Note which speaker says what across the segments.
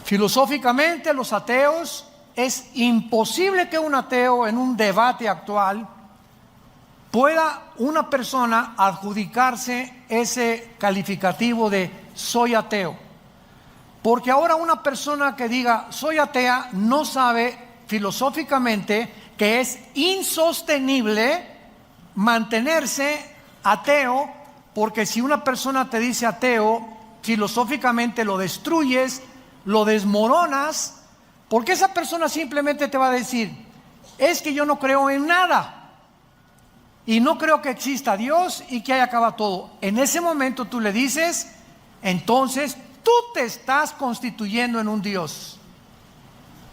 Speaker 1: Filosóficamente, los ateos, es imposible que un ateo en un debate actual pueda una persona adjudicarse ese calificativo de soy ateo. Porque ahora una persona que diga soy atea no sabe filosóficamente que es insostenible mantenerse ateo, porque si una persona te dice ateo, filosóficamente lo destruyes, lo desmoronas, porque esa persona simplemente te va a decir, es que yo no creo en nada, y no creo que exista Dios y que haya acabado todo. En ese momento tú le dices, entonces tú te estás constituyendo en un Dios.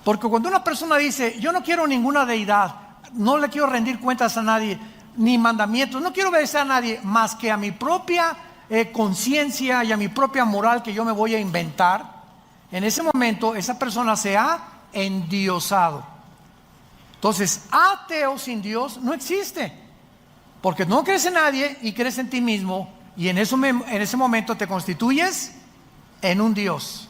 Speaker 1: Porque cuando una persona dice, yo no quiero ninguna deidad, no le quiero rendir cuentas a nadie, ni mandamientos, no quiero obedecer a nadie más que a mi propia conciencia y a mi propia moral que yo me voy a inventar, en ese momento esa persona se ha endiosado. Entonces, ateo sin Dios no existe, porque no crees en nadie y crees en ti mismo, y en ese momento te constituyes en un Dios,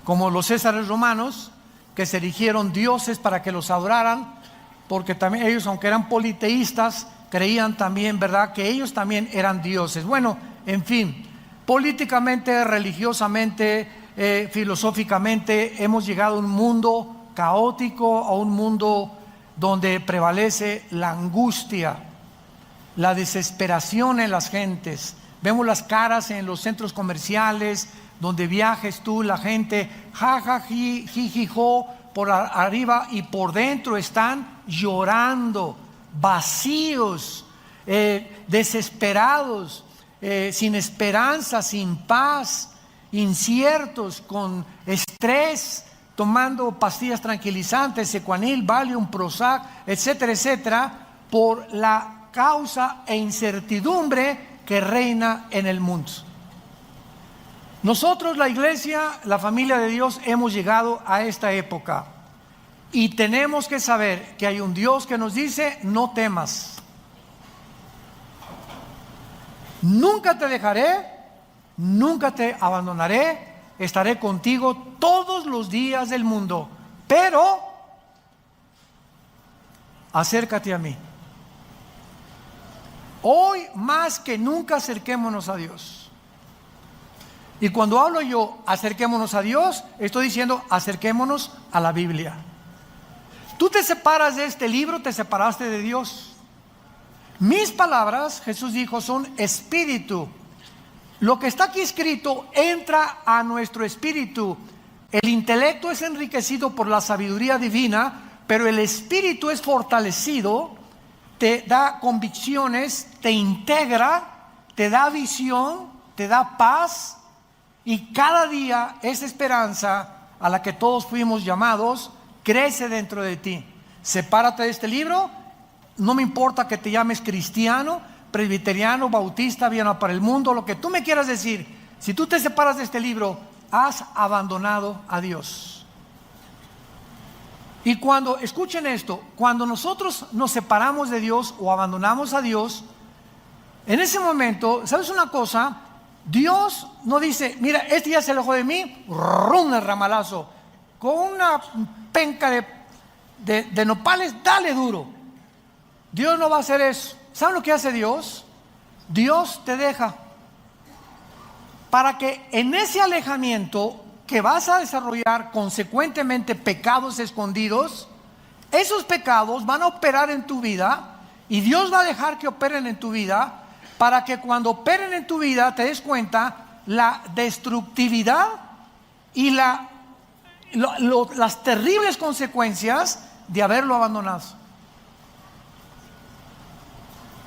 Speaker 1: como los césares romanos, que se erigieron dioses para que los adoraran, porque también ellos, aunque eran politeístas, creían también, ¿verdad?, que ellos también eran dioses. Bueno, en fin, políticamente, religiosamente, filosóficamente, hemos llegado a un mundo caótico, a un mundo donde prevalece la angustia, la desesperación en las gentes. Vemos las caras en los centros comerciales, donde viajes tú, la gente, por arriba y por dentro están llorando, vacíos, desesperados, sin esperanza, sin paz, inciertos, con estrés, tomando pastillas tranquilizantes, Secuanil, Valium, Prozac, etcétera, etcétera, por la causa e incertidumbre que reina en el mundo. Nosotros, la iglesia, la familia de Dios, hemos llegado a esta época y tenemos que saber que hay un Dios que nos dice, no temas, nunca te dejaré, nunca te abandonaré, estaré contigo todos los días del mundo, pero acércate a mí. Hoy más que nunca acerquémonos a Dios. Y cuando hablo yo, acerquémonos a Dios, estoy diciendo, acerquémonos a la Biblia. Tú te separas de este libro, te separaste de Dios. Mis palabras, Jesús dijo, son espíritu. Lo que está aquí escrito entra a nuestro espíritu. El intelecto es enriquecido por la sabiduría divina, pero el espíritu es fortalecido, te da convicciones, te integra, te da visión, te da paz. Y cada día esa esperanza a la que todos fuimos llamados crece dentro de ti. Sepárate de este libro, no me importa que te llames cristiano, presbiteriano, bautista, bien para el mundo, lo que tú me quieras decir. Si tú te separas de este libro, has abandonado a Dios. Y cuando, escuchen esto, cuando nosotros nos separamos de Dios o abandonamos a Dios, en ese momento, ¿sabes una cosa? Dios no dice, mira, este ya se alejó de mí, rum el ramalazo, con una penca de nopales, dale duro. Dios no va a hacer eso. ¿Saben lo que hace Dios? Dios te deja para que en ese alejamiento que vas a desarrollar consecuentemente pecados escondidos, esos pecados van a operar en tu vida y Dios va a dejar que operen en tu vida, para que cuando operen en tu vida te des cuenta la destructividad y las terribles consecuencias de haberlo abandonado.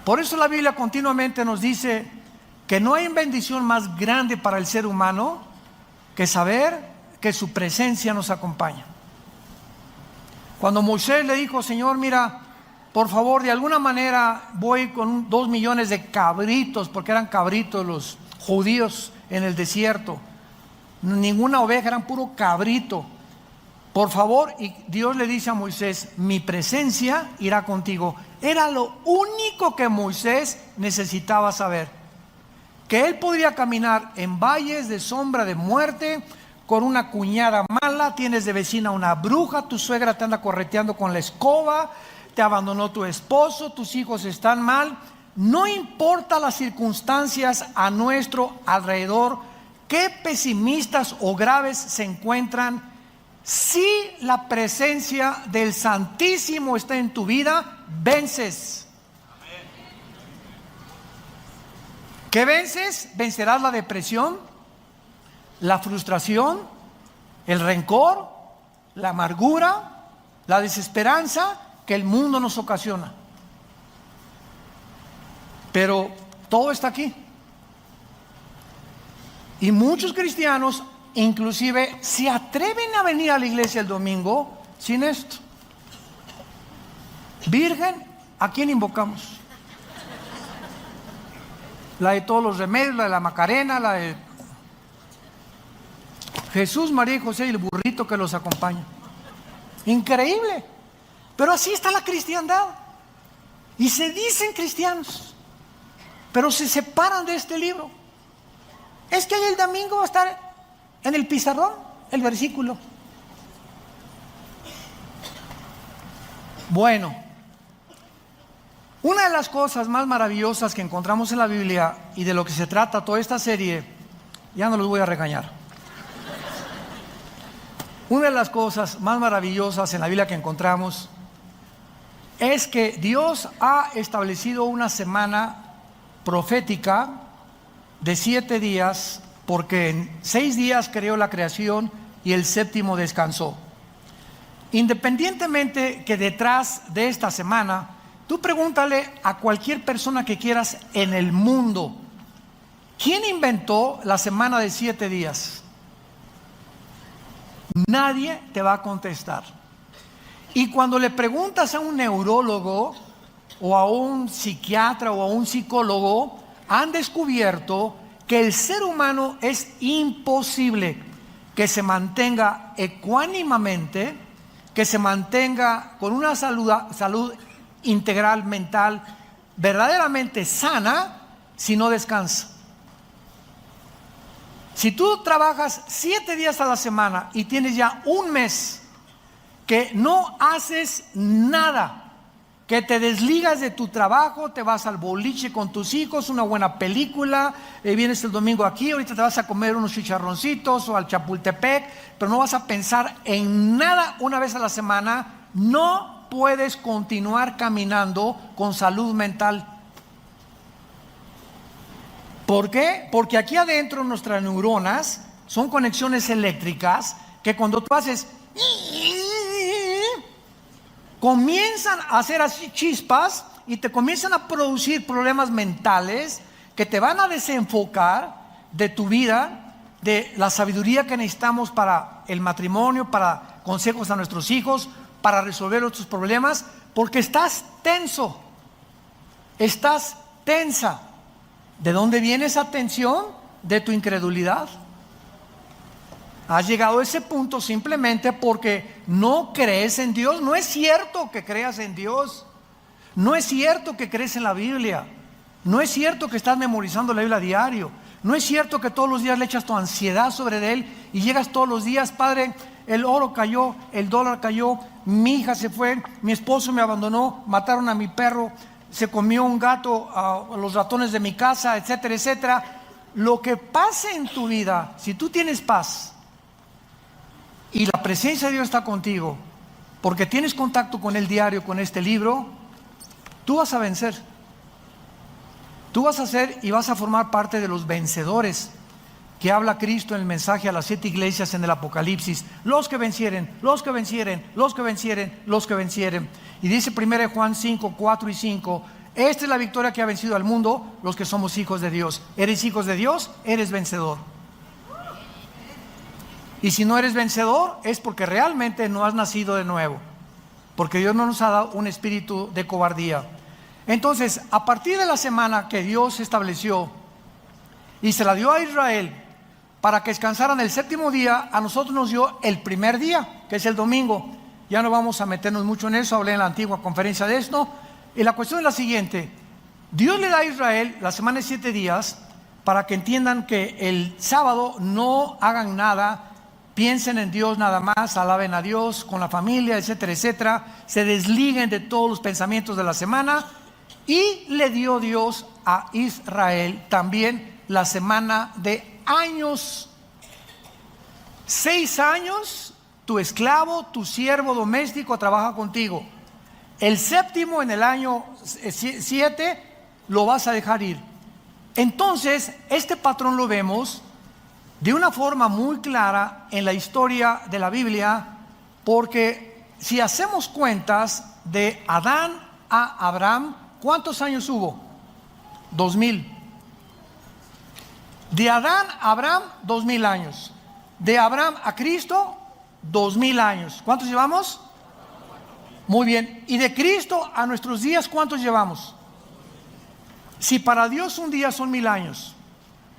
Speaker 1: Por eso la Biblia continuamente nos dice que no hay bendición más grande para el ser humano que saber que su presencia nos acompaña. Cuando Moisés le dijo, Señor, mira, por favor, de alguna manera voy con 2 millones de cabritos, porque eran cabritos los judíos en el desierto. Ninguna oveja, eran puro cabrito. Por favor, y Dios le dice a Moisés, mi presencia irá contigo. Era lo único que Moisés necesitaba saber. Que él podría caminar en valles de sombra de muerte, con una cuñada mala, tienes de vecina una bruja, tu suegra te anda correteando con la escoba, te abandonó tu esposo, tus hijos están mal. No importa las circunstancias a nuestro alrededor, qué pesimistas o graves se encuentran, si la presencia del Santísimo está en tu vida, vences. ¿Qué vences? Vencerás la depresión, la frustración, el rencor, la amargura, la desesperanza que el mundo nos ocasiona. Pero todo está aquí. Y muchos cristianos inclusive se atreven a venir a la iglesia el domingo sin esto. Virgen, ¿a quién invocamos? La de todos los remedios, la de la Macarena, la de Jesús, María y José y el burrito que los acompaña. Increíble. Pero así está la cristiandad. Y se dicen cristianos, pero se separan de este libro. Es que ahí el domingo va a estar en el pizarrón el versículo. Bueno, una de las cosas más maravillosas que encontramos en la Biblia y de lo que se trata toda esta serie, ya no los voy a regañar. Una de las cosas más maravillosas en la Biblia que encontramos es que Dios ha establecido una semana profética de 7 días, porque en 6 días creó la creación y el séptimo descansó. Independientemente que detrás de esta semana, tú pregúntale a cualquier persona que quieras en el mundo, ¿quién inventó la semana de 7 días? Nadie te va a contestar. Y cuando le preguntas a un neurólogo o a un psiquiatra o a un psicólogo, han descubierto que el ser humano es imposible que se mantenga ecuánimamente, que se mantenga con una salud integral mental verdaderamente sana si no descansa. Si tú trabajas 7 días a la semana y tienes ya un mes que no haces nada, que te desligas de tu trabajo, te vas al boliche con tus hijos, una buena película, vienes el domingo aquí, ahorita te vas a comer unos chicharroncitos o al Chapultepec, pero no vas a pensar en nada una vez a la semana, no puedes continuar caminando con salud mental. ¿Por qué? Porque aquí adentro nuestras neuronas son conexiones eléctricas que cuando tú haces comienzan a hacer así chispas y te comienzan a producir problemas mentales que te van a desenfocar de tu vida, de la sabiduría que necesitamos para el matrimonio, para consejos a nuestros hijos, para resolver otros problemas, porque estás tenso, estás tensa. ¿De dónde viene esa tensión? De tu incredulidad. Has llegado a ese punto simplemente porque no crees en Dios. No es cierto que creas en Dios. No es cierto que crees en la Biblia. No es cierto que estás memorizando la Biblia a diario. No es cierto que todos los días le echas tu ansiedad sobre él y llegas todos los días, Padre, el oro cayó, el dólar cayó, mi hija se fue, mi esposo me abandonó, mataron a mi perro, se comió un gato a los ratones de mi casa, etcétera, etcétera. Lo que pase en tu vida, si tú tienes paz y la presencia de Dios está contigo, porque tienes contacto con Él diario, con este libro, tú vas a vencer. Tú vas a ser y vas a formar parte de los vencedores que habla Cristo en el mensaje a las 7 iglesias en el Apocalipsis. Los que vencieren, los que vencieren, los que vencieren, los que vencieren. Y dice 1 Juan 5, 4 y 5, esta es la victoria que ha vencido al mundo, los que somos hijos de Dios. ¿Eres hijos de Dios? Eres vencedor. Y si no eres vencedor, es porque realmente no has nacido de nuevo, porque Dios no nos ha dado un espíritu de cobardía. Entonces, a partir de la semana que Dios estableció y se la dio a Israel para que descansaran el séptimo día, a nosotros nos dio el primer día, que es el domingo. Ya no vamos a meternos mucho en eso, hablé en la antigua conferencia de esto. Y la cuestión es la siguiente: Dios le da a Israel la semana de 7 días para que entiendan que el sábado no hagan nada, piensen en Dios nada más, alaben a Dios con la familia, etcétera, etcétera, se desliguen de todos los pensamientos de la semana. Y le dio Dios a Israel también la semana de años. 6 años, tu esclavo, tu siervo doméstico trabaja contigo. El séptimo, en el año 7, lo vas a dejar ir. Entonces, este patrón lo vemos de una forma muy clara en la historia de la Biblia, porque si hacemos cuentas de Adán a Abraham, ¿cuántos años hubo? 2000. De Adán a Abraham, 2000 años. De Abraham a Cristo, 2000 años. ¿Cuántos llevamos? Muy bien. ¿Y de Cristo a nuestros días cuántos llevamos? Si para Dios un día son 1000 años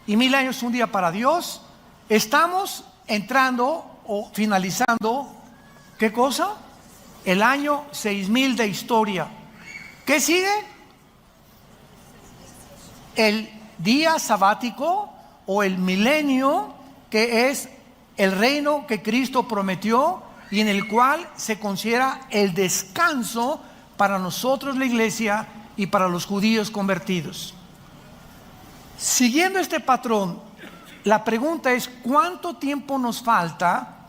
Speaker 1: y 1000 años un día para Dios, estamos entrando o finalizando, ¿qué cosa? El año 6000 de historia. ¿Qué sigue? El día sabático o el milenio, que es el reino que Cristo prometió y en el cual se considera el descanso para nosotros, la iglesia, y para los judíos convertidos. Siguiendo este patrón, la pregunta es: ¿cuánto tiempo nos falta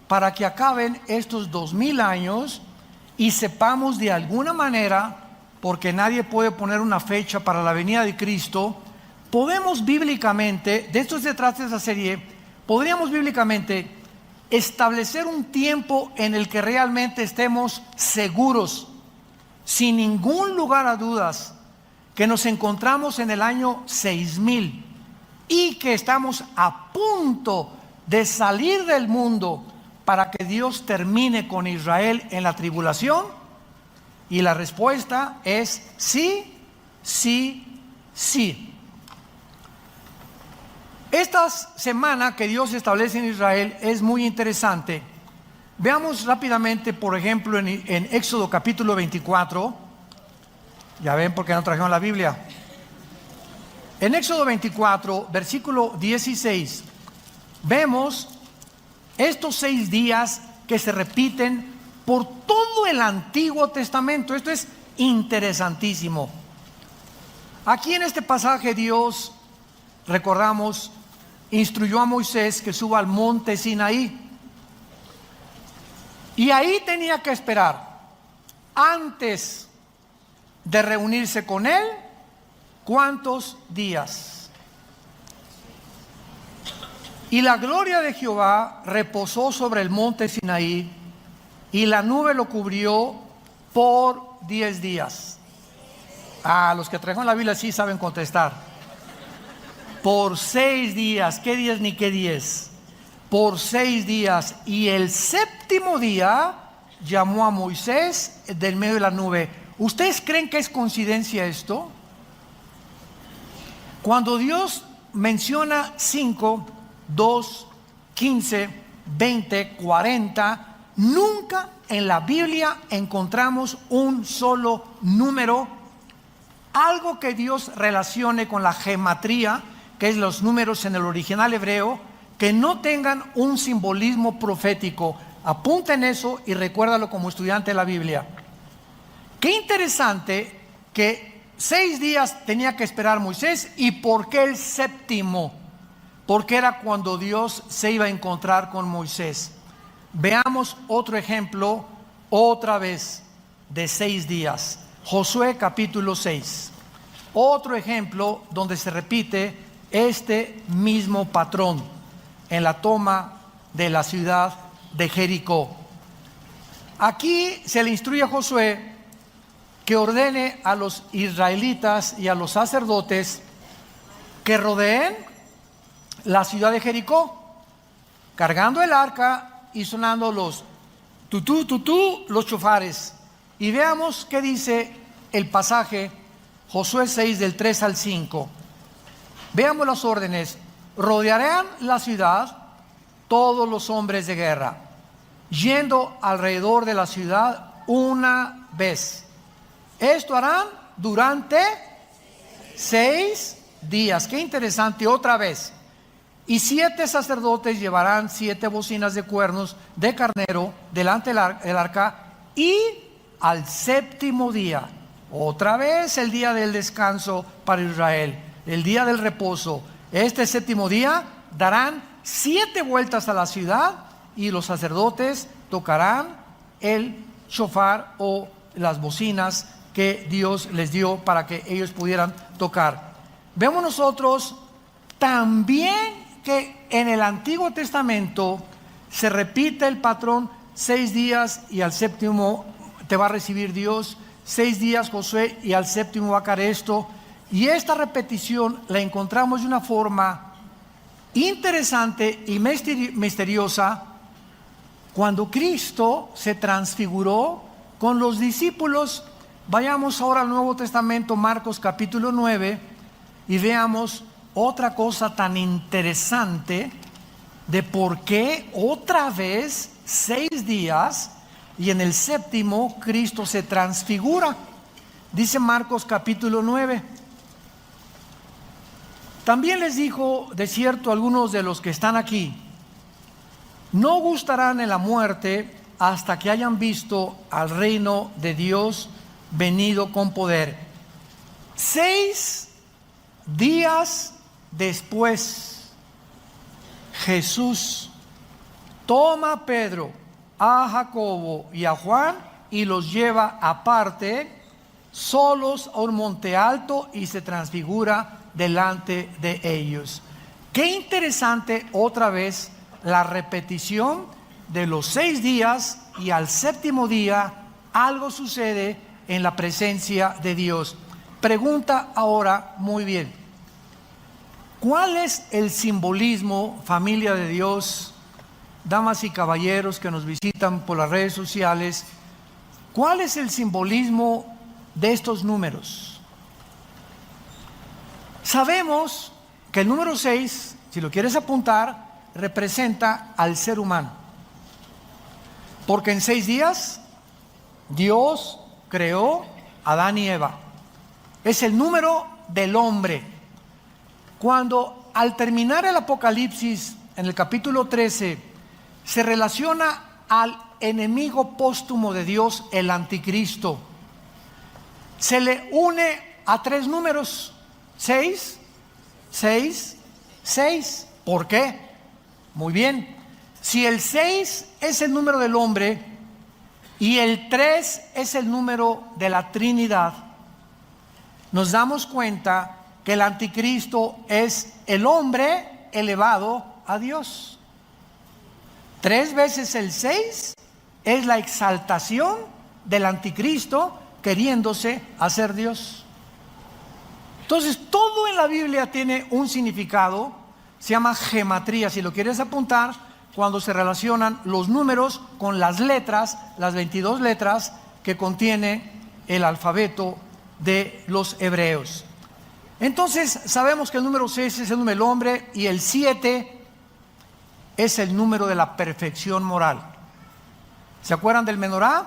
Speaker 1: para que acaben estos 2000 años y sepamos de alguna manera, porque nadie puede poner una fecha para la venida de Cristo, podemos bíblicamente, de esto se trata esta serie, podríamos bíblicamente establecer un tiempo en el que realmente estemos seguros, sin ningún lugar a dudas, que nos encontramos en el año 6000 y que estamos a punto de salir del mundo para que Dios termine con Israel en la tribulación? Y la respuesta es sí, sí, sí. Esta semana que Dios establece en Israel es muy interesante. Veamos rápidamente, por ejemplo, en Éxodo capítulo 24. Ya ven por qué no trajeron la Biblia. En Éxodo 24, versículo 16, vemos estos 6 días que se repiten por todo el Antiguo Testamento. Esto es interesantísimo. Aquí en este pasaje Dios, recordamos, instruyó a Moisés que suba al monte Sinaí. Y ahí tenía que esperar, antes de reunirse con él, ¿cuántos días? Y la gloria de Jehová reposó sobre el monte Sinaí, y la nube lo cubrió por 10 días. Los que trajeron la Biblia sí saben contestar. Por 6 días, ¿qué días ni qué 10? Por 6 días, y el séptimo día llamó a Moisés del medio de la nube. ¿Ustedes creen que es coincidencia esto? Cuando Dios menciona 5, 2, 15, 20, 40, nunca en la Biblia encontramos un solo número, algo que Dios relacione con la gematría, que es los números en el original hebreo, que no tengan un simbolismo profético. Apunten eso y recuérdalo como estudiante de la Biblia. Qué interesante que 6 días tenía que esperar Moisés. ¿Y por qué el séptimo? Porque era cuando Dios se iba a encontrar con Moisés. Veamos otro ejemplo, otra vez, de 6 días. Josué capítulo 6. Otro ejemplo donde se repite este mismo patrón en la toma de la ciudad de Jericó. Aquí se le instruye a Josué que ordene a los israelitas y a los sacerdotes que rodeen la ciudad de Jericó, cargando el arca y sonando los tutú, tutú, los chofares. Y veamos qué dice el pasaje, Josué 6 del 3 al 5. Veamos las órdenes. Rodearán la ciudad todos los hombres de guerra, yendo alrededor de la ciudad una vez. Esto harán durante 6 días. Qué interesante, otra vez. Y 7 sacerdotes llevarán 7 bocinas de cuernos de carnero delante del arca, y al 7º día, otra vez el día del descanso para Israel, el día del reposo, este 7º día darán 7 vueltas a la ciudad, y los sacerdotes tocarán el shofar o las bocinas que Dios les dio para que ellos pudieran tocar. Vemos nosotros también que en el Antiguo Testamento se repite el patrón: 6 días y al 7º te va a recibir Dios, 6 días Josué y al 7º va a caer esto. Y esta repetición la encontramos de una forma interesante y misteriosa cuando Cristo se transfiguró con los discípulos. Vayamos ahora al Nuevo Testamento, Marcos capítulo 9, y veamos otra cosa tan interesante de por qué otra vez 6 días y en el 7º Cristo se transfigura. Dice Marcos capítulo 9: también les dijo, de cierto, algunos de los que están aquí, no gustarán en la muerte hasta que hayan visto al reino de Dios venido con poder. 6 días después, Jesús toma a Pedro, a Jacobo y a Juan y los lleva aparte, solos, a un monte alto, y se transfigura delante de ellos. Qué interesante otra vez la repetición de los 6 días, y al 7º día algo sucede en la presencia de Dios. Pregunta ahora muy bien: ¿cuál es el simbolismo, familia de Dios, damas y caballeros que nos visitan por las redes sociales? ¿Cuál es el simbolismo de estos números? Sabemos que el número 6, si lo quieres apuntar, representa al ser humano, porque en 6 días Dios creó a Adán y Eva. Es el número del hombre. Cuando al terminar el Apocalipsis, en el capítulo 13, se relaciona al enemigo póstumo de Dios, el anticristo, se le une a 3 números: 6, 6, 6. ¿Por qué? Muy bien, si el 6 es el número del hombre y el 3 es el número de la Trinidad, nos damos cuenta que el anticristo es el hombre elevado a Dios. 3 veces el 6 es la exaltación del anticristo queriéndose hacer Dios. Entonces, todo en la Biblia tiene un significado, se llama gematría, si lo quieres apuntar, cuando se relacionan los números con las letras, las 22 letras que contiene el alfabeto de los hebreos. Entonces, sabemos que el número 6 es el número del hombre y el 7 es el número de la perfección moral. ¿Se acuerdan del menorá?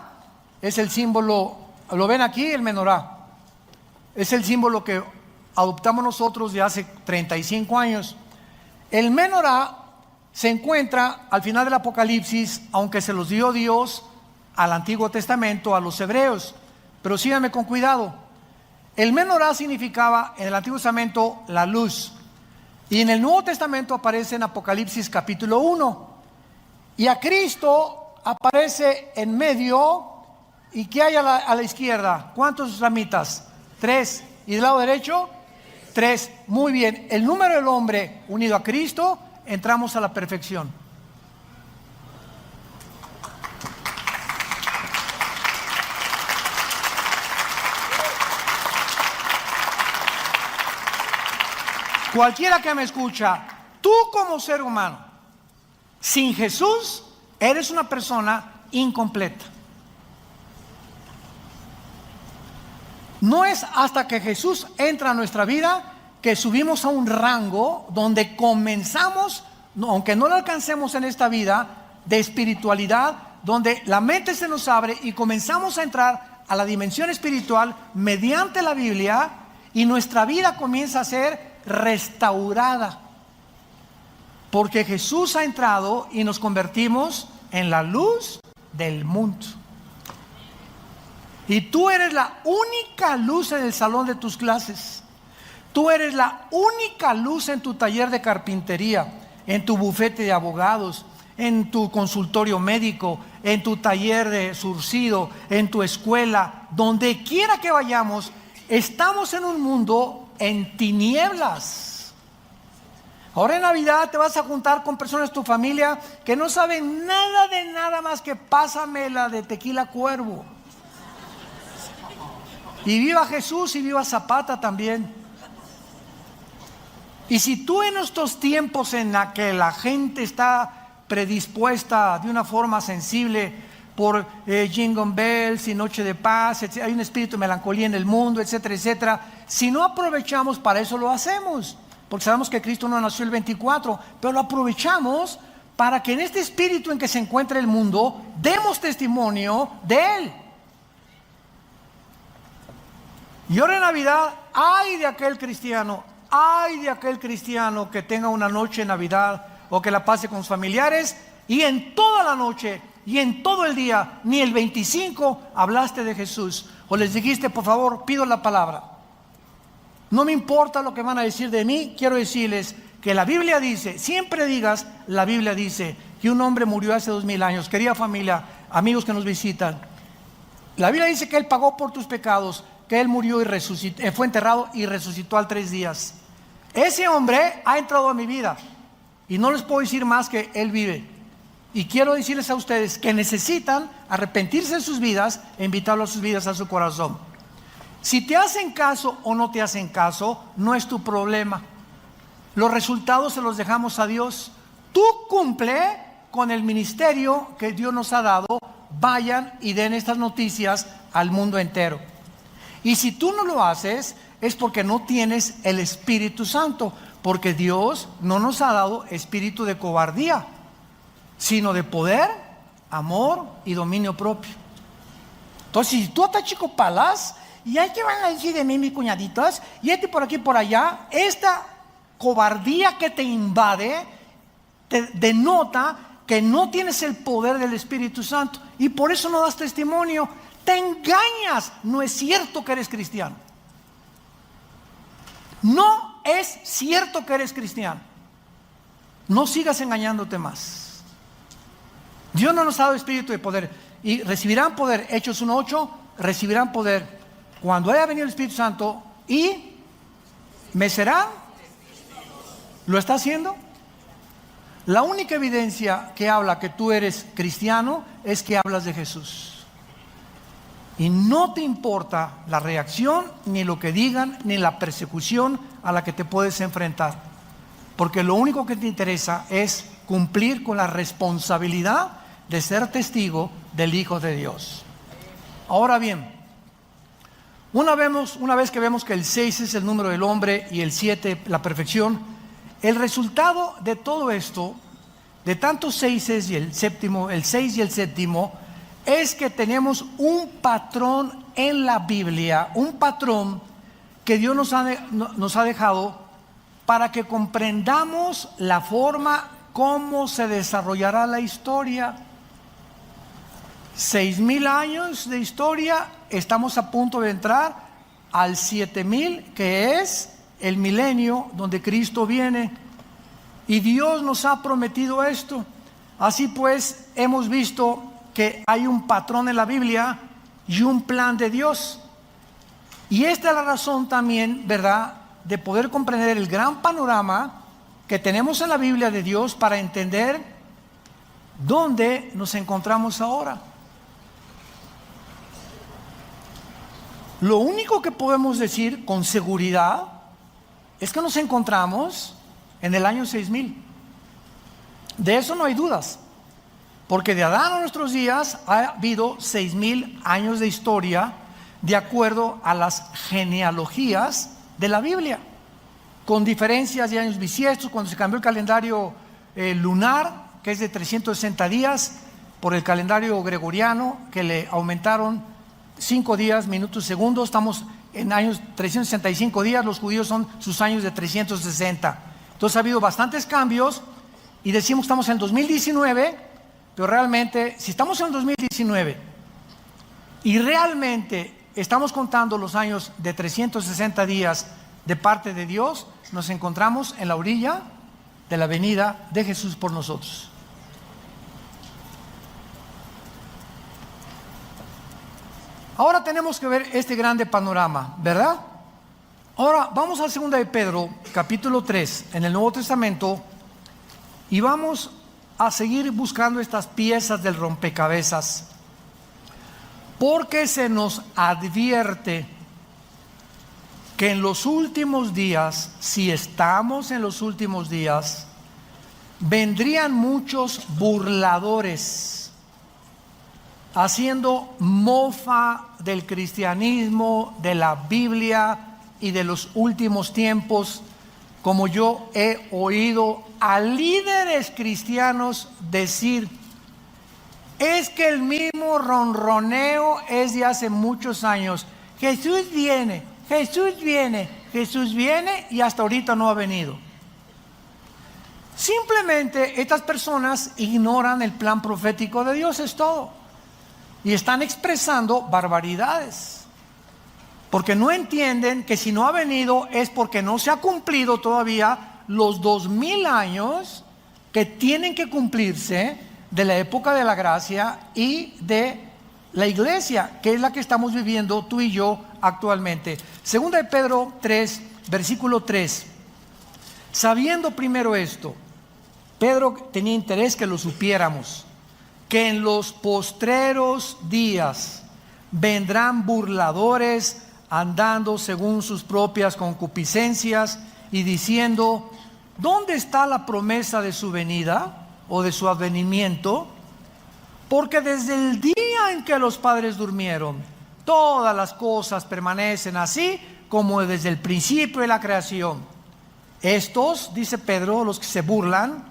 Speaker 1: Es el símbolo, ¿lo ven aquí? El menorá es el símbolo que adoptamos nosotros de hace 35 años. El menorá se encuentra al final del Apocalipsis, aunque se los dio Dios al Antiguo Testamento, a los hebreos. Pero síganme con cuidado. El menorá significaba en el Antiguo Testamento la luz, y en el Nuevo Testamento aparece en Apocalipsis capítulo 1, y a Cristo aparece en medio. ¿Y qué hay a la izquierda? ¿Cuántos ramitas? 3. ¿Y del lado derecho? 3. Muy bien, el número del hombre unido a Cristo, entramos a la perfección. Cualquiera que me escucha, tú como ser humano, sin Jesús, eres una persona incompleta. No es hasta que Jesús entra a nuestra vida que subimos a un rango donde comenzamos, aunque no lo alcancemos en esta vida, de espiritualidad, donde la mente se nos abre y comenzamos a entrar a la dimensión espiritual mediante la Biblia, y nuestra vida comienza a ser restaurada. Porque Jesús ha entrado y nos convertimos en la luz del mundo. Y tú eres la única luz en el salón de tus clases. Tú eres la única luz en tu taller de carpintería, en tu bufete de abogados, en tu consultorio médico, en tu taller de surcido, en tu escuela, donde quiera que vayamos. Estamos en un mundo en tinieblas. Ahora en Navidad te vas a juntar con personas de tu familia que no saben nada de nada más que pásamela de Tequila Cuervo. Y viva Jesús y viva Zapata también. Y si tú en estos tiempos en la que la gente está predispuesta de una forma sensible por Jingle Bells y Noche de Paz, hay un espíritu de melancolía en el mundo, etcétera, etcétera, si no aprovechamos, para eso lo hacemos, porque sabemos que Cristo no nació el 24, pero lo aprovechamos para que en este espíritu en que se encuentra el mundo demos testimonio de Él. Y ahora en Navidad, ay de aquel cristiano que tenga una noche de Navidad o que la pase con sus familiares y en toda la noche y en todo el día, ni el 25 hablaste de Jesús o les dijiste, por favor, pido la palabra. No me importa lo que van a decir de mí, quiero decirles que la Biblia dice, siempre digas, la Biblia dice que un hombre murió hace 2000 años. Querida familia, amigos que nos visitan, la Biblia dice que Él pagó por tus pecados, que Él murió y resucitó, fue enterrado y resucitó al 3 días. Ese hombre ha entrado a mi vida y no les puedo decir más que Él vive. Y quiero decirles a ustedes que necesitan arrepentirse de sus vidas e invitarlo a sus vidas, a su corazón. Si te hacen caso o no te hacen caso, no es tu problema. Los resultados se los dejamos a Dios. Tú cumple con el ministerio que Dios nos ha dado. Vayan y den estas noticias al mundo entero. Y si tú no lo haces, es porque no tienes el Espíritu Santo, porque Dios no nos ha dado espíritu de cobardía, sino de poder, amor y dominio propio. Entonces, si tú estás chico palas, y hay que van a decir de mí mis cuñaditos, y por aquí por allá, esta cobardía que te invade, te denota que no tienes el poder del Espíritu Santo, y por eso no das testimonio. Te engañas, no es cierto que eres cristiano. No es cierto que eres cristiano. No sigas engañándote más. Dios no nos ha dado espíritu de poder. Y recibirán poder, Hechos 1:8, recibirán poder cuando haya venido el Espíritu Santo y me serán. ¿Lo está haciendo? La única evidencia que habla que tú eres cristiano es que hablas de Jesús. Y no te importa la reacción, ni lo que digan, ni la persecución a la que te puedes enfrentar. Porque lo único que te interesa es cumplir con la responsabilidad de ser testigo del Hijo de Dios. Ahora bien, una vez que vemos que el 6 es el número del hombre y el 7 la perfección, el resultado de todo esto, de tantos 6 y el séptimo, el 6 y el séptimo, es que tenemos un patrón en la Biblia, un patrón que Dios nos ha dejado para que comprendamos la forma cómo se desarrollará la historia. 6000 años de historia, estamos a punto de entrar al 7000, que es el milenio donde Cristo viene. Y Dios nos ha prometido esto. Así pues, hemos visto que hay un patrón en la Biblia y un plan de Dios. Y esta es la razón también, ¿verdad?, de poder comprender el gran panorama que tenemos en la Biblia de Dios para entender dónde nos encontramos ahora. Lo único que podemos decir con seguridad es que nos encontramos en el año 6000. De eso no hay dudas. Porque de Adán a nuestros días ha habido 6000 años de historia de acuerdo a las genealogías de la Biblia, con diferencias de años bisiestos, cuando se cambió el calendario lunar, que es de 360 días, por el calendario gregoriano, que le aumentaron 5 días, minutos, segundos. Estamos en años 365 días, los judíos son sus años de 360. Entonces ha habido bastantes cambios. y decimos que estamos en 2019, pero realmente, si estamos en 2019 y realmente estamos contando los años de 360 días de parte de Dios, nos encontramos en la orilla de la venida de Jesús por nosotros. Ahora tenemos que ver este grande panorama, ¿verdad? Ahora vamos a 2 de Pedro, capítulo 3, en el Nuevo Testamento, y vamos a seguir buscando estas piezas del rompecabezas, porque se nos advierte que en los últimos días, si estamos en los últimos días, vendrían muchos burladores, haciendo mofa del cristianismo, de la Biblia y de los últimos tiempos, como yo he oído a líderes cristianos decir: es que el mismo ronroneo es de hace muchos años. Jesús viene, Jesús viene, Jesús viene, y hasta ahorita no ha venido. Simplemente estas personas ignoran el plan profético de Dios, es todo. Y están expresando barbaridades, porque no entienden que si no ha venido es porque no se ha cumplido todavía los 2000 años que tienen que cumplirse de la época de la gracia y de la iglesia, que es la que estamos viviendo tú y yo actualmente. Segunda de Pedro 3, versículo 3. Sabiendo primero esto, Pedro tenía interés que lo supiéramos, que en los postreros días vendrán burladores andando según sus propias concupiscencias y diciendo: ¿dónde está la promesa de su venida o de su advenimiento? Porque desde el día en que los padres durmieron, todas las cosas permanecen así como desde el principio de la creación. Estos, dice Pedro, los que se burlan,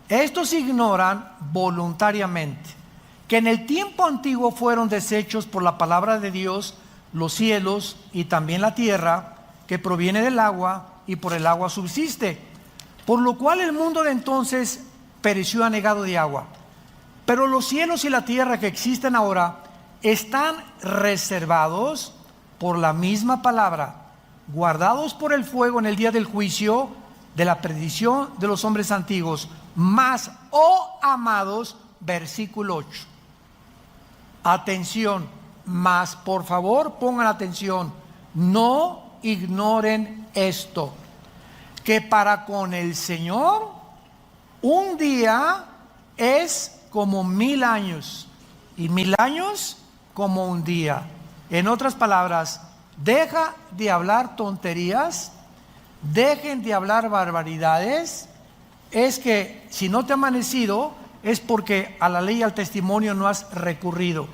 Speaker 1: estos ignoran voluntariamente que en el tiempo antiguo fueron deshechos por la palabra de Dios los cielos y también la tierra, que proviene del agua y por el agua subsiste, por lo cual el mundo de entonces pereció anegado de agua. Pero los cielos y la tierra que existen ahora están reservados por la misma palabra, guardados por el fuego en el día del juicio de la perdición de los hombres antiguos. Mas, oh amados, versículo 8. Atención, mas por favor pongan atención, no ignoren esto, que para con el Señor un día es como 1000 años y 1000 años como un día. En otras palabras, deja de hablar tonterías, dejen de hablar barbaridades. Es que si no te ha amanecido es porque a la ley y al testimonio no has recurrido.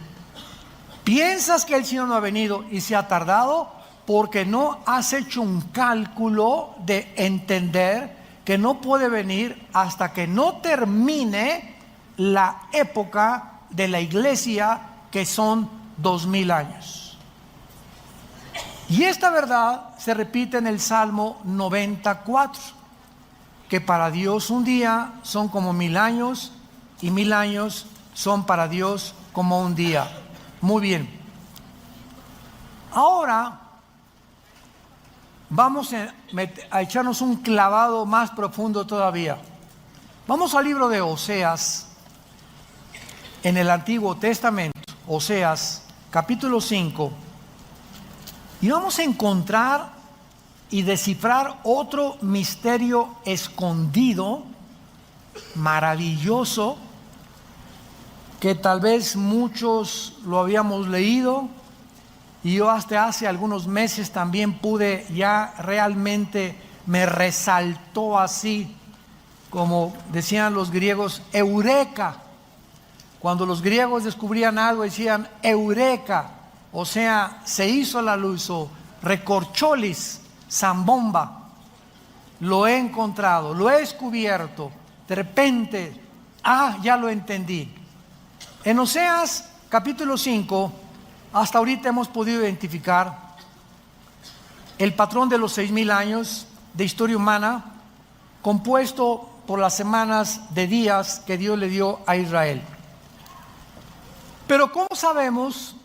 Speaker 1: Piensas que el Señor no ha venido y se ha tardado porque no has hecho un cálculo de entender que no puede venir hasta que no termine la época de la iglesia, que son 2000 años. Y esta verdad se repite en el Salmo 94, que para Dios un día son como 1000 años y 1000 años son para Dios como un día. Muy bien. Ahora vamos a echarnos un clavado más profundo todavía. Vamos al libro de Oseas, en el Antiguo Testamento, Oseas, capítulo 5, y vamos a encontrar y descifrar otro misterio escondido, maravilloso, que tal vez muchos lo habíamos leído, y yo hasta hace algunos meses también pude, ya realmente me resaltó así, como decían los griegos, eureka. Cuando los griegos descubrían algo decían eureka, o sea, se hizo la luz, o recorcholis, zambomba, lo he encontrado, lo he descubierto, de repente, ya lo entendí. En Oseas capítulo 5, hasta ahorita hemos podido identificar el patrón de los 6000 años de historia humana, compuesto por las semanas de días que Dios le dio a Israel. Pero ¿cómo sabemos,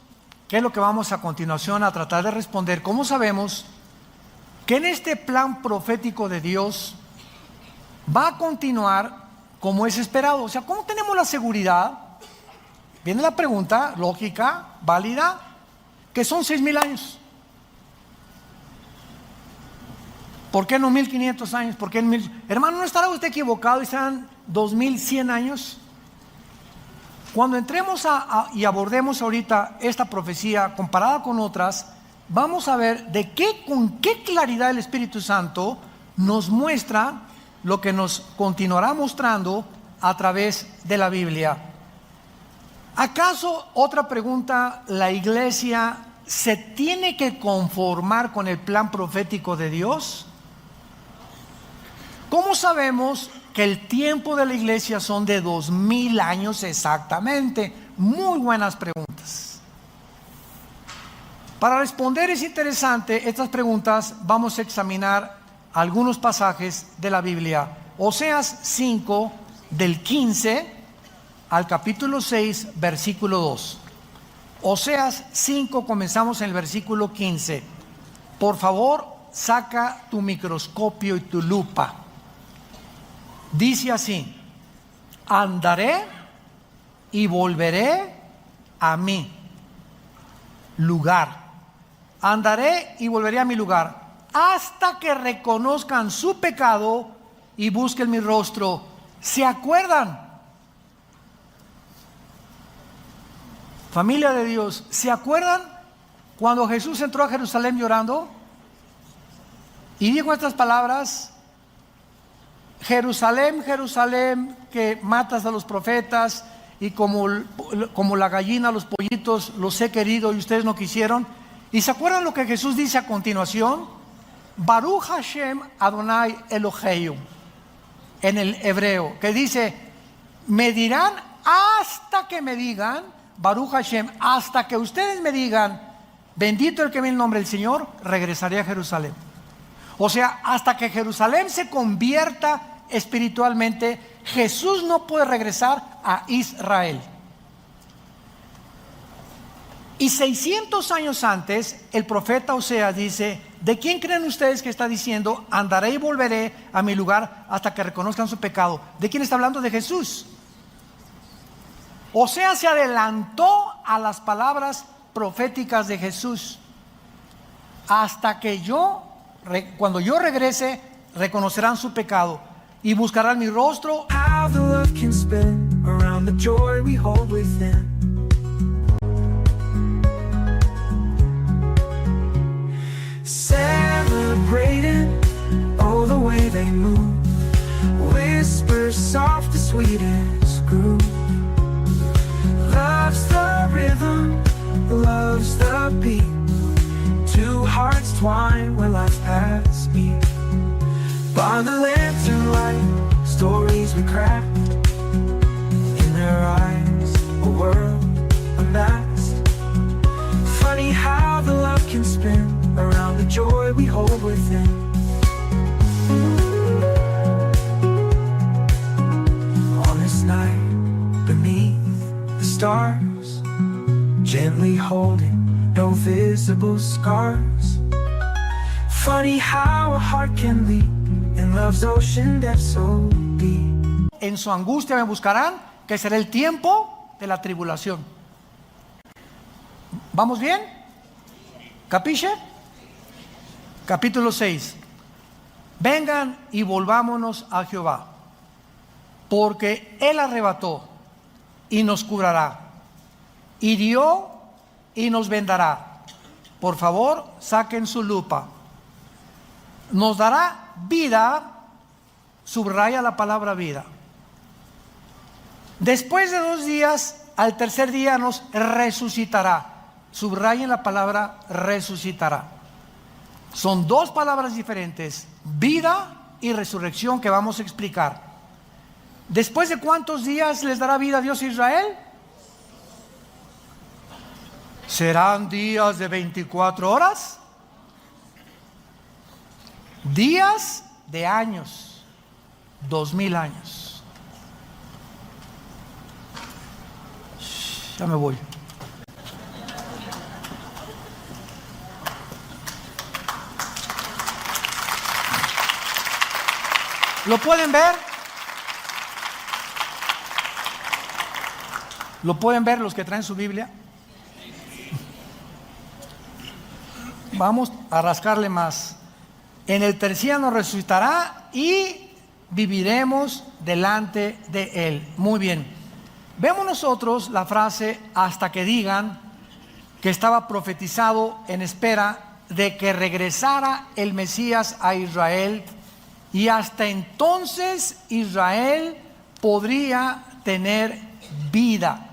Speaker 1: qué es lo que vamos a continuación a tratar de responder, cómo sabemos que en este plan profético de Dios va a continuar como es esperado? O sea, ¿cómo tenemos la seguridad? Viene la pregunta lógica, válida, que son 6,000 años. ¿Por qué no 1,500 años? ¿Por qué 1,000? Hermano, ¿no estará usted equivocado y serán 2,100 años? Cuando entremos y abordemos ahorita esta profecía comparada con otras, vamos a ver con qué claridad el Espíritu Santo nos muestra lo que nos continuará mostrando a través de la Biblia. ¿Acaso, otra pregunta, la iglesia se tiene que conformar con el plan profético de Dios? ¿Cómo sabemos que el tiempo de la iglesia son de 2,000 años exactamente? Muy buenas preguntas. Para responder es interesante estas preguntas, vamos a examinar algunos pasajes de la Biblia. Oseas 5, del 15 al capítulo 6, versículo 2. Oseas 5, comenzamos en el versículo 15. Por favor, saca tu microscopio y tu lupa. Dice así: andaré y volveré a mi lugar. Andaré y volveré a mi lugar hasta que reconozcan su pecado y busquen mi rostro. ¿Se acuerdan? Familia de Dios, ¿se acuerdan cuando Jesús entró a Jerusalén llorando y dijo estas palabras? Jerusalén, Jerusalén, que matas a los profetas y como la gallina a los pollitos los he querido y ustedes no quisieron. ¿Y se acuerdan lo que Jesús dice a continuación? Baruch Hashem Adonai Eloheinu, en el hebreo, que dice: me dirán hasta que me digan, Baruch Hashem, hasta que ustedes me digan, bendito el que viene en el nombre del Señor, regresaré a Jerusalén. O sea, hasta que Jerusalén se convierta espiritualmente, Jesús no puede regresar a Israel. Y 600 años antes, el profeta Oseas dice: ¿de quién creen ustedes que está diciendo andaré y volveré a mi lugar hasta que reconozcan su pecado? ¿De quién está hablando? De Jesús. Oseas se adelantó a las palabras proféticas de Jesús. Hasta que cuando yo regrese, reconocerán su pecado y buscarán mi rostro.
Speaker 2: How the love can spin around the joy we hold within. Celebrating, oh the way they move, whispers soft as sweetest groove. Love's the rhythm, love's the beat. Two hearts twine where lives pass me. By the lantern light, stories we craft. In their eyes, a world unmasked. Funny how the love can spin around the joy we hold within. On this night, beneath the stars, gently holding no visible scars. Funny how a heart can leap in love's ocean depth so deep.
Speaker 1: En su angustia me buscarán, que será el tiempo de la tribulación. ¿Vamos bien? ¿Capiche? Capítulo 6. Vengan y volvámonos a Jehová, porque Él arrebató y nos curará, hirió y nos vendará. Por favor, saquen su lupa. Nos dará vida, subraya la palabra vida. Después de 2 días, al tercer día nos resucitará. Subrayen la palabra resucitará. Son 2 palabras diferentes, vida y resurrección, que vamos a explicar. ¿Después de cuántos días les dará vida Dios a Israel? ¿Serán días de 24 horas? Días de años. 2000 años. Ya me voy. ¿Lo pueden ver? ¿Lo pueden ver los que traen su Biblia? Vamos a rascarle más. En el tercer día nos resucitará y viviremos delante de Él. Muy bien. Vemos nosotros la frase hasta que digan que estaba profetizado en espera de que regresara el Mesías a Israel, y hasta entonces Israel podría tener vida.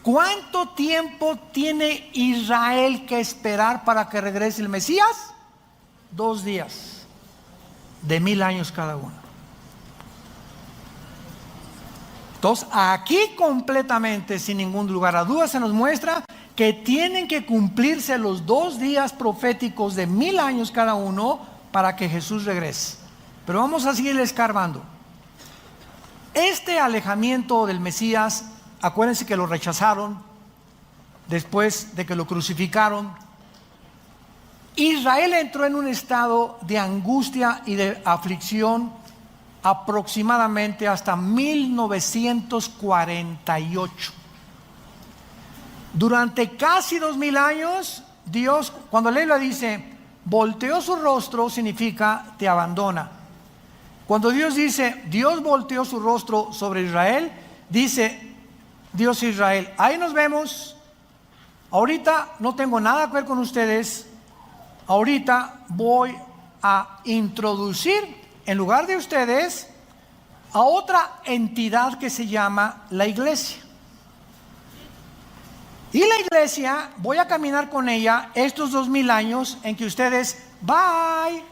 Speaker 1: ¿Cuánto tiempo tiene Israel que esperar para que regrese el Mesías? 2 días, de 1000 años cada uno. Entonces, aquí completamente, sin ningún lugar a dudas, se nos muestra que tienen que cumplirse los 2 días proféticos de 1000 años cada uno para que Jesús regrese. Pero vamos a seguir escarbando. Este alejamiento del Mesías, acuérdense que lo rechazaron después de que lo crucificaron. Israel entró en un estado de angustia y de aflicción aproximadamente hasta 1948. Durante casi 2000 años, Dios, cuando la Biblia dice volteó su rostro, significa te abandona. Cuando Dios dice Dios volteó su rostro sobre Israel, dice Dios a Israel, ahí nos vemos, ahorita no tengo nada que ver con ustedes, ahorita voy a introducir en lugar de ustedes a otra entidad que se llama la iglesia. Y la iglesia, voy a caminar con ella estos 2000 años en que ustedes, bye.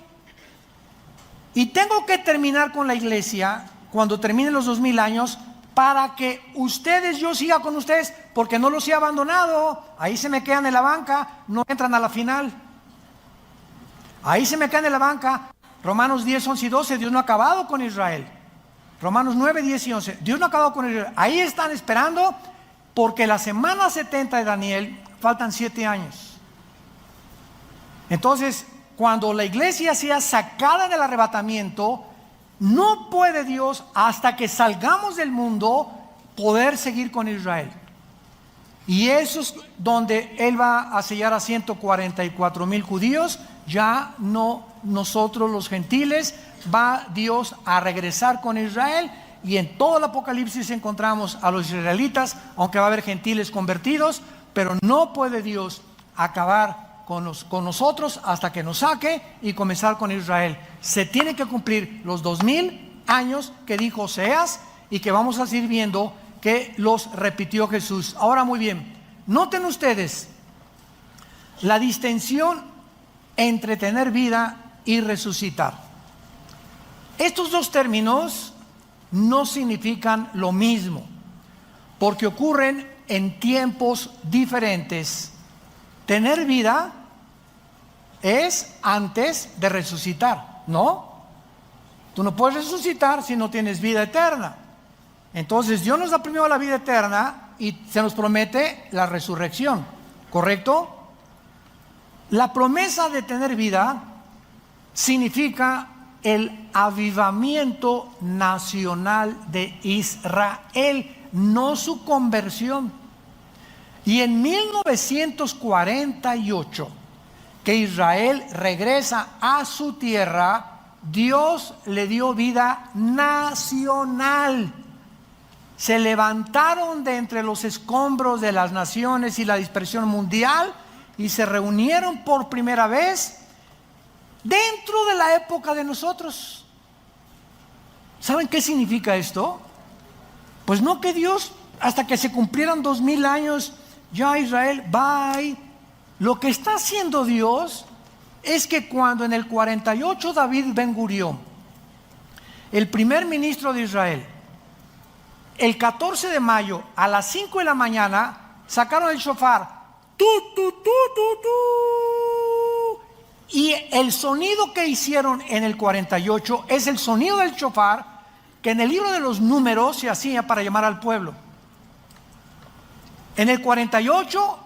Speaker 1: Y tengo que terminar con la iglesia cuando terminen los 2000 años para que ustedes, yo siga con ustedes, porque no los he abandonado. Ahí se me quedan en la banca, no entran a la final. Ahí se me quedan en la banca. Romanos 10, 11 y 12, Dios no ha acabado con Israel. Romanos 9, 10 y 11, Dios no ha acabado con Israel. Ahí están esperando, porque la semana 70 de Daniel faltan 7 años. Entonces, cuando la iglesia sea sacada del arrebatamiento, no puede Dios, hasta que salgamos del mundo, poder seguir con Israel. Y eso es donde Él va a sellar a 144,000 judíos. Ya no nosotros los gentiles, va Dios a regresar con Israel. Y en todo el Apocalipsis encontramos a los israelitas, aunque va a haber gentiles convertidos, pero no puede Dios acabar con nosotros hasta que nos saque y comenzar con Israel. Se tiene que cumplir los 2000 años que dijo Oseas y que vamos a seguir viendo que los repitió Jesús. Ahora, muy bien, noten ustedes la distinción entre tener vida y resucitar. Estos dos términos no significan lo mismo, porque ocurren en tiempos diferentes. Tener vida es antes de resucitar, ¿no? Tú no puedes resucitar si no tienes vida eterna. Entonces Dios nos da primero la vida eterna y se nos promete la resurrección, ¿correcto? La promesa de tener vida significa el avivamiento nacional de Israel, no su conversión. Y en 1948, que Israel regresa a su tierra, Dios le dio vida nacional. Se levantaron de entre los escombros de las naciones y la dispersión mundial y se reunieron por primera vez dentro de la época de nosotros. ¿Saben qué significa esto? Pues no que Dios, hasta que se cumplieran 2000 años, ya Israel, bye. Lo que está haciendo Dios es que cuando en el 48 David Ben Gurión, el primer ministro de Israel, el 14 de mayo a las 5 de la mañana sacaron el shofar, tu, tu, tu, tu, tu. Y el sonido que hicieron en el 48 es el sonido del shofar que en el libro de los números se hacía para llamar al pueblo. En el 48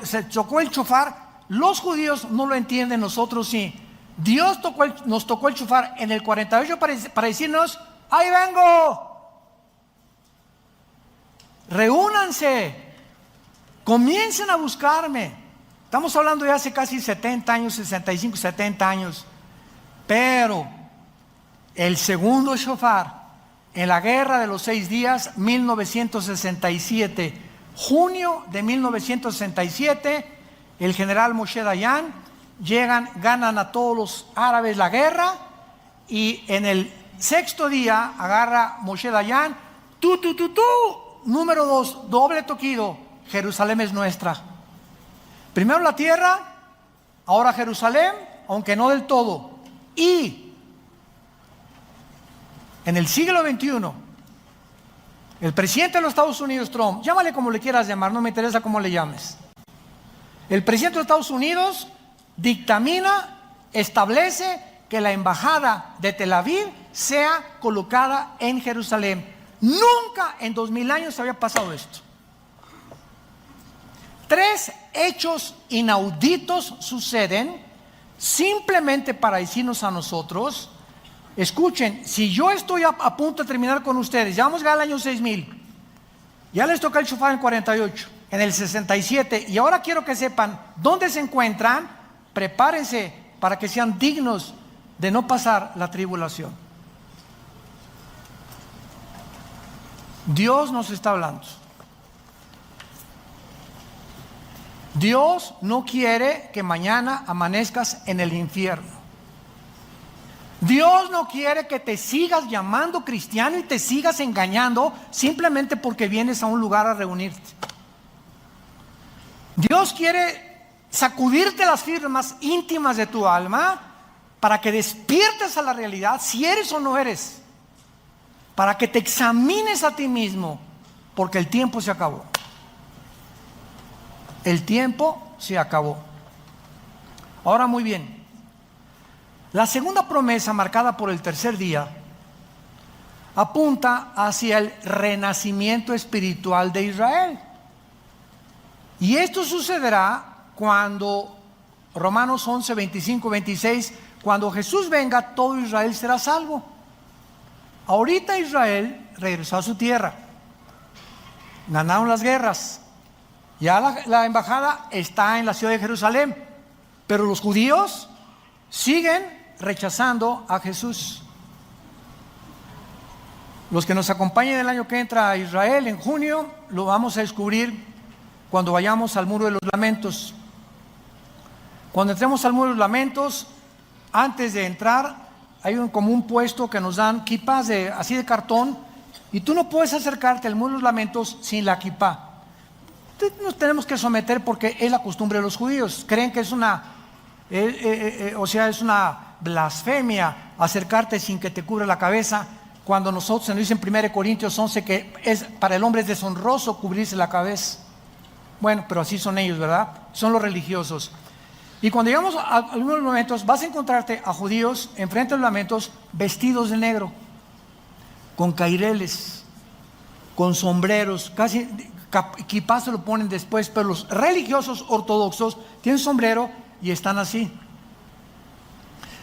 Speaker 1: se tocó el shofar. Los judíos no lo entienden, nosotros sí. Dios nos tocó el shofar en el 48 para decirnos: ¡ahí vengo! Reúnanse, comiencen a buscarme. Estamos hablando de hace casi 70 años, 65, 70 años. Pero el segundo shofar en la guerra de los 6 días, 1967, junio de 1967, el general Moshe Dayan, ganan a todos los árabes la guerra, y en el 6º día agarra Moshe Dayan, número 2, doble toquido, Jerusalén es nuestra. Primero la tierra, ahora Jerusalén, aunque no del todo. Y en el siglo XXI, el presidente de los Estados Unidos, Trump, llámale como le quieras llamar, no me interesa cómo le llames. El presidente de Estados Unidos dictamina, establece que la embajada de Tel Aviv sea colocada en Jerusalén. Nunca en 2000 años había pasado esto. 3 hechos inauditos suceden simplemente para decirnos a nosotros: escuchen, si yo estoy a punto de terminar con ustedes, ya vamos a llegar al año 6000, ya les toca el shofar en el 48, en el 67, y ahora quiero que sepan dónde se encuentran. Prepárense para que sean dignos de no pasar la tribulación. Dios nos está hablando. Dios no quiere que mañana amanezcas en el infierno. Dios no quiere que te sigas llamando cristiano y te sigas engañando simplemente porque vienes a un lugar a reunirte. Dios quiere sacudirte las fibras íntimas de tu alma para que despiertes a la realidad si eres o no eres, para que te examines a ti mismo, porque el tiempo se acabó. El tiempo se acabó. Ahora, muy bien, la segunda promesa, marcada por el tercer día, apunta hacia el renacimiento espiritual de Israel. Y esto sucederá cuando, Romanos 11, 25, 26, cuando Jesús venga, todo Israel será salvo. Ahorita Israel regresó a su tierra, ganaron las guerras, ya la embajada está en la ciudad de Jerusalén, pero los judíos siguen rechazando a Jesús. Los que nos acompañen el año que entra a Israel en junio, lo vamos a descubrir cuando vayamos al Muro de los Lamentos. Cuando entremos al Muro de los Lamentos, antes de entrar, hay como un puesto que nos dan kipás así de cartón, y tú no puedes acercarte al Muro de los Lamentos sin la kipá. Nos tenemos que someter porque es la costumbre de los judíos. Creen que es es una blasfemia acercarte sin que te cubra la cabeza, cuando nosotros se nos dice en 1 Corintios 11 que para el hombre es deshonroso cubrirse la cabeza. Bueno, pero así son ellos, ¿verdad? Son los religiosos. Y cuando llegamos a algunos momentos, vas a encontrarte a judíos enfrente de los lamentos vestidos de negro, con caireles, con sombreros, casi kipá se lo ponen después, pero los religiosos ortodoxos tienen sombrero y están así.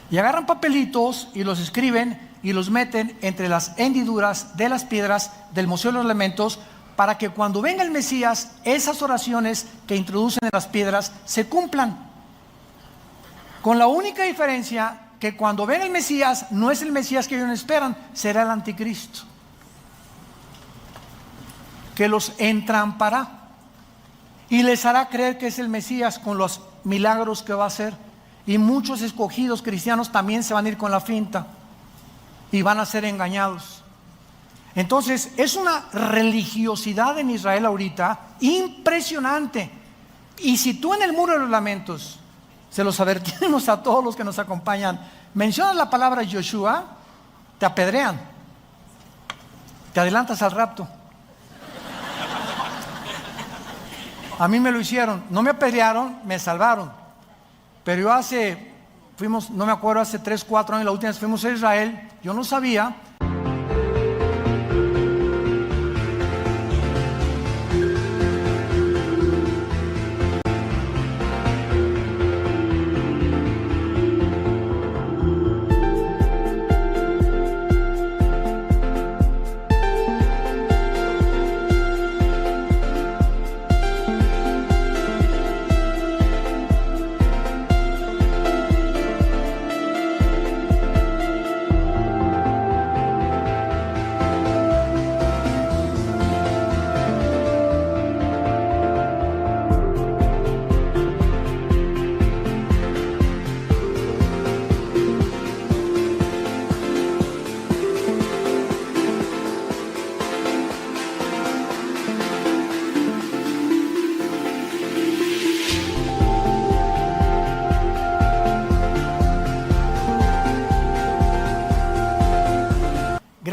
Speaker 1: Y agarran papelitos y los escriben y los meten entre las hendiduras de las piedras del Museo de los Lamentos, para que cuando venga el Mesías, esas oraciones que introducen en las piedras se cumplan. Con la única diferencia que cuando venga el Mesías, no es el Mesías que ellos esperan, será el anticristo, que los entrampará y les hará creer que es el Mesías con los milagros que va a hacer. Y muchos escogidos cristianos también se van a ir con la finta y van a ser engañados. Entonces es una religiosidad en Israel ahorita impresionante. Y si tú en el Muro de los Lamentos, se los advertimos a todos los que nos acompañan, mencionas la palabra Yoshua, te apedrean, te adelantas al rapto. A mí me lo hicieron, no me apedrearon, me salvaron. Pero yo hace 3, 4 años, la última vez fuimos a Israel, yo no sabía.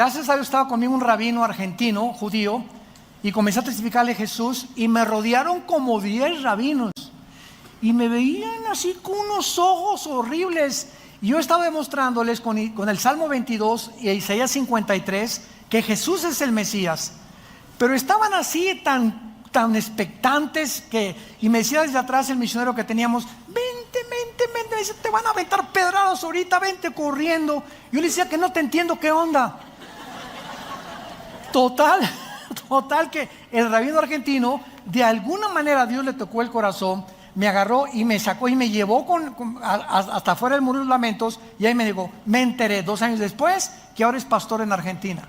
Speaker 1: gracias a Dios estaba conmigo un rabino argentino, judío, y comencé a testificarle a Jesús, y me rodearon como 10 rabinos, y me veían así con unos ojos horribles. Y yo estaba demostrándoles con el Salmo 22 y Isaías 53 que Jesús es el Mesías, pero estaban así tan expectantes y me decía desde atrás el misionero que teníamos: vente, me dice, te van a aventar pedradas ahorita, vente corriendo. Yo le decía que no te entiendo, ¿qué onda? Total que el rabino argentino, de alguna manera Dios le tocó el corazón, me agarró y me sacó y me llevó hasta afuera del Muro de los Lamentos, y ahí me dijo, me enteré 2 años después que ahora es pastor en Argentina.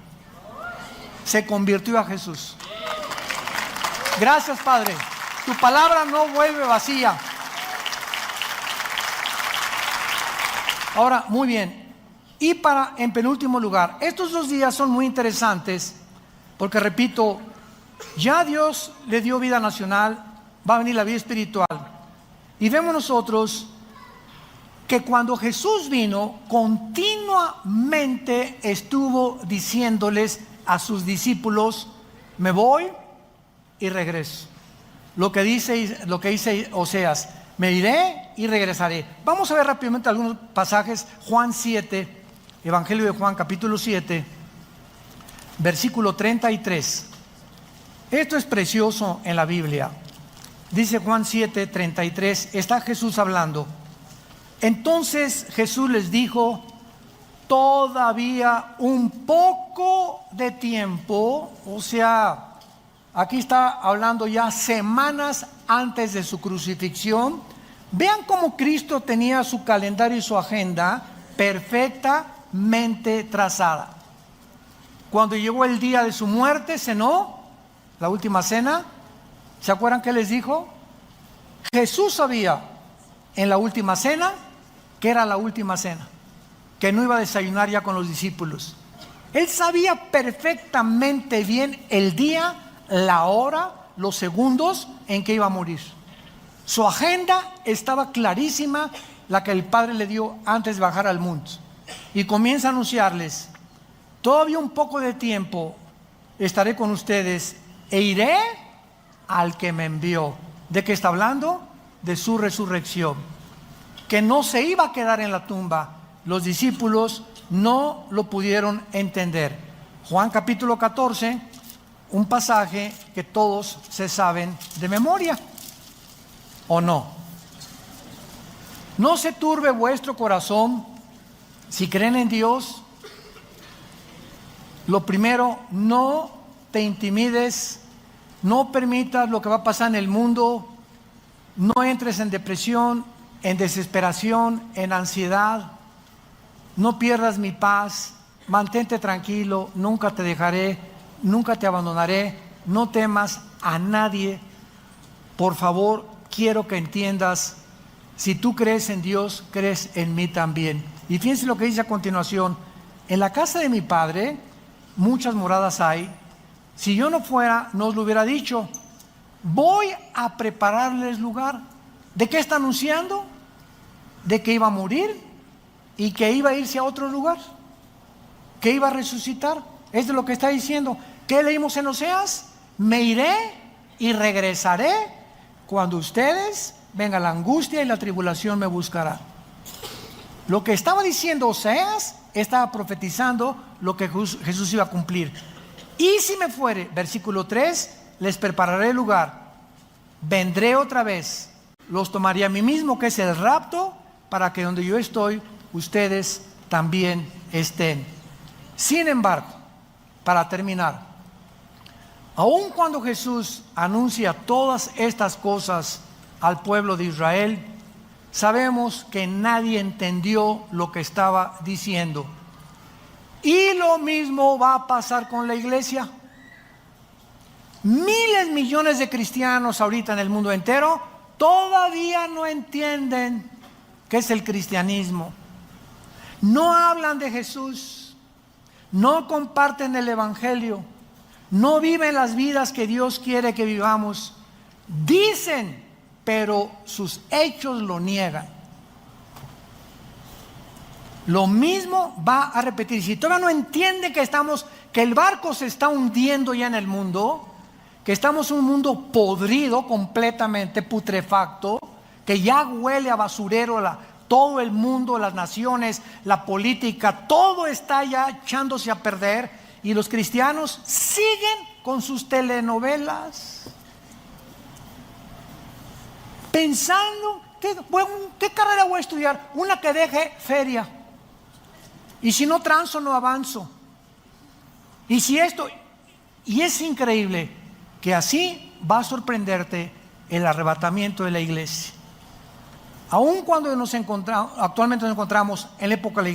Speaker 1: Se convirtió a Jesús. Gracias, Padre. Tu palabra no vuelve vacía. Ahora, muy bien. Y en penúltimo lugar, estos 2 días son muy interesantes porque, repito, ya Dios le dio vida nacional, va a venir la vida espiritual. Y vemos nosotros que cuando Jesús vino, continuamente estuvo diciéndoles a sus discípulos: me voy y regreso. Lo que dice Oseas: me iré y regresaré. Vamos a ver rápidamente algunos pasajes. Juan 7, Evangelio de Juan, capítulo 7, versículo 33. Esto es precioso en la Biblia. Dice Juan 7, 33, está Jesús hablando. Entonces Jesús les dijo: todavía un poco de tiempo, o sea, aquí está hablando ya semanas antes de su crucifixión. Vean cómo Cristo tenía su calendario y su agenda perfectamente trazada. Cuando llegó el día de su muerte, cenó la última cena. ¿Se acuerdan qué les dijo? Jesús sabía en la última cena que era la última cena, que no iba a desayunar ya con los discípulos. Él sabía perfectamente bien el día, la hora, los segundos en que iba a morir. Su agenda estaba clarísima, la que el Padre le dio antes de bajar al monte. Y comienza a anunciarles: todavía un poco de tiempo estaré con ustedes e iré al que me envió. ¿De qué está hablando? De su resurrección, que no se iba a quedar en la tumba. Los discípulos no lo pudieron entender. Juan capítulo 14, un pasaje que todos se saben de memoria, ¿o no? No se turbe vuestro corazón. Si creen en Dios, lo primero, no te intimides. No permitas lo que va a pasar en el mundo. No entres en depresión, en desesperación, en ansiedad. No pierdas mi paz. Mantente tranquilo. Nunca te dejaré, nunca te abandonaré. No temas a nadie. Por favor, quiero que entiendas: si tú crees en Dios, crees en mí también. Y fíjense lo que dice a continuación: en la casa de mi Padre muchas moradas hay. Si yo no fuera, no os lo hubiera dicho. Voy a prepararles lugar. ¿De qué está anunciando? De que iba a morir y que iba a irse a otro lugar, que iba a resucitar. Es de lo que está diciendo. ¿Qué leímos en Oseas? Me iré y regresaré cuando ustedes venga la angustia y la tribulación me buscarán. Lo que estaba diciendo Oseas estaba profetizando lo que Jesús iba a cumplir. Y si me fuere, versículo 3, les prepararé lugar, vendré otra vez, los tomaré a mí mismo, que es el rapto, para que donde yo estoy, ustedes también estén. Sin embargo, para terminar, aun cuando Jesús anuncia todas estas cosas al pueblo de Israel, sabemos que nadie entendió lo que estaba diciendo. Y lo mismo va a pasar con la iglesia. Miles, millones de cristianos ahorita en el mundo entero todavía no entienden qué es el cristianismo. No hablan de Jesús, no comparten el evangelio, no viven las vidas que Dios quiere que vivamos. Dicen, pero sus hechos lo niegan. Lo mismo va a repetir. Si todavía no entiende que el barco se está hundiendo ya en el mundo, que estamos en un mundo podrido completamente, putrefacto, que ya huele a basurero, todo el mundo, las naciones, la política, todo está ya echándose a perder, y los cristianos siguen con sus telenovelas, pensando, ¿qué carrera voy a estudiar? Una que deje feria. Y si no transo, no avanzo. Y si esto, y es increíble que así va a sorprenderte el arrebatamiento de la iglesia. Aun cuando actualmente nos encontramos en la época de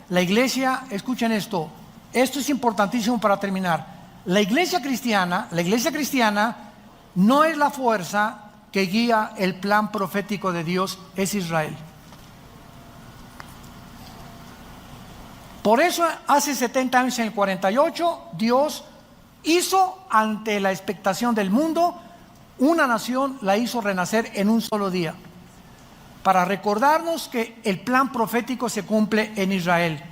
Speaker 1: la iglesia, escuchen esto es importantísimo para terminar. La iglesia cristiana no es la fuerza que guía el plan profético de Dios, es Israel. Por eso hace 70 años, en el 48, Dios hizo, ante la expectación del mundo, una nación, la hizo renacer en un solo día, para recordarnos que el plan profético se cumple en Israel,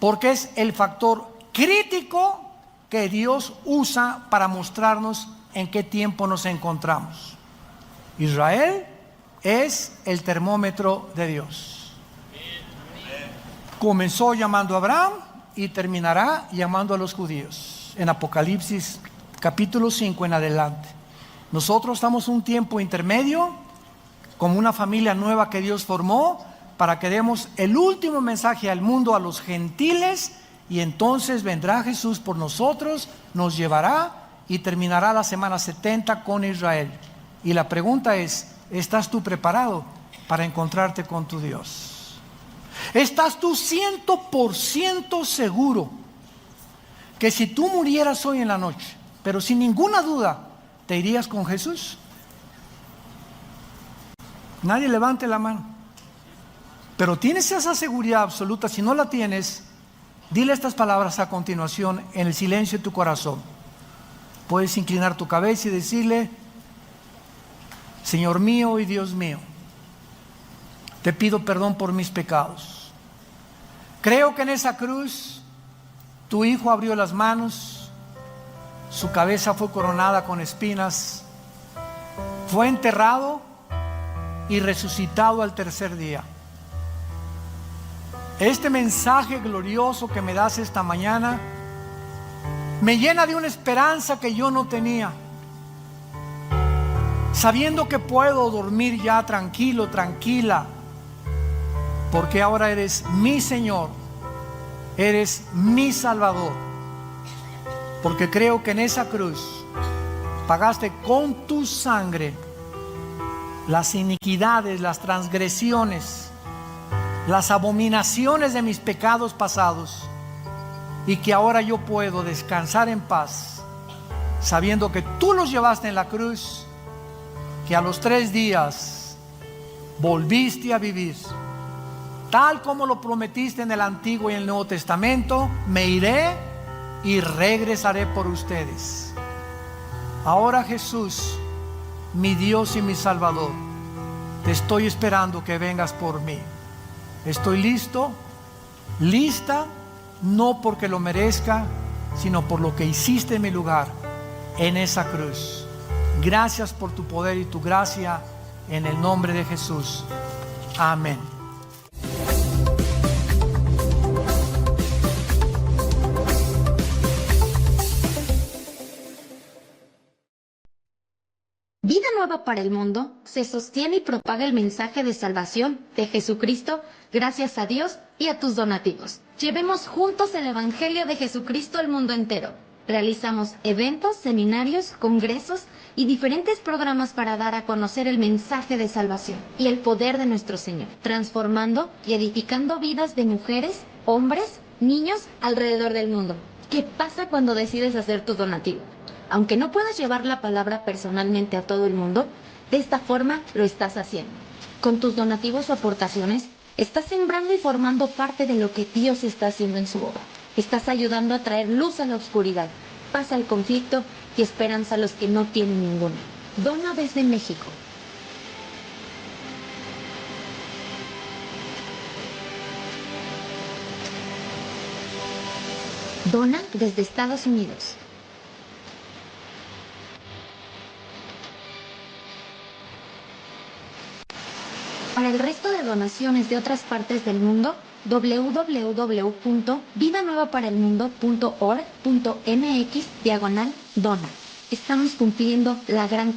Speaker 1: porque es el factor crítico que Dios usa para mostrarnos en qué tiempo nos encontramos. Israel es el termómetro de Dios. Comenzó llamando a Abraham y terminará llamando a los judíos en Apocalipsis capítulo 5 en adelante. Nosotros estamos en un tiempo intermedio, como una familia nueva que Dios formó, para que demos el último mensaje al mundo, a los gentiles, y entonces vendrá Jesús por nosotros, nos llevará y terminará la semana 70 con Israel. Y la pregunta es, ¿estás tú preparado para encontrarte con tu Dios? ¿Estás tú 100% seguro que si tú murieras hoy en la noche, pero sin ninguna duda, te irías con Jesús? Nadie levante la mano. Pero tienes esa seguridad absoluta. Si no la tienes, dile estas palabras a continuación en el silencio de tu corazón. Puedes inclinar tu cabeza y decirle: Señor mío y Dios mío, te pido perdón por mis pecados. Creo que en esa cruz tu Hijo abrió las manos, su cabeza fue coronada con espinas, fue enterrado y resucitado al tercer día. Este mensaje glorioso que me das esta mañana me llena de una esperanza que yo no tenía, sabiendo que puedo dormir ya tranquilo, tranquila, porque ahora eres mi Señor, eres mi Salvador, porque creo que en esa cruz pagaste con tu sangre las iniquidades, las transgresiones, las abominaciones de mis pecados pasados, y que ahora yo puedo descansar en paz, sabiendo que tú los llevaste en la cruz, que a los 3 días volviste a vivir, tal como lo prometiste en el Antiguo y en el Nuevo Testamento. Me iré y regresaré por ustedes. Ahora, Jesús, mi Dios y mi Salvador, te estoy esperando que vengas por mí. Estoy listo, lista, no porque lo merezca, sino por lo que hiciste en mi lugar en esa cruz. Gracias por tu poder y tu gracia, en el nombre de Jesús. Amén.
Speaker 3: Vida Nueva para el Mundo se sostiene y propaga el mensaje de salvación de Jesucristo gracias a Dios y a tus donativos. Llevemos juntos el Evangelio de Jesucristo al mundo entero. Realizamos eventos, seminarios, congresos y diferentes programas para dar a conocer el mensaje de salvación y el poder de nuestro Señor, transformando y edificando vidas de mujeres, hombres, niños alrededor del mundo. ¿Qué pasa cuando decides hacer tu donativo? Aunque no puedas llevar la palabra personalmente a todo el mundo, de esta forma lo estás haciendo. Con tus donativos o aportaciones, estás sembrando y formando parte de lo que Dios está haciendo en su obra. Estás ayudando a traer luz a la oscuridad, paz al conflicto y esperanza a los que no tienen ninguna. Dona desde México. Dona desde Estados Unidos. Para el resto de donaciones de otras partes del mundo, www.vidanuevaparaelmundo.org.mx/dona. Estamos cumpliendo la gran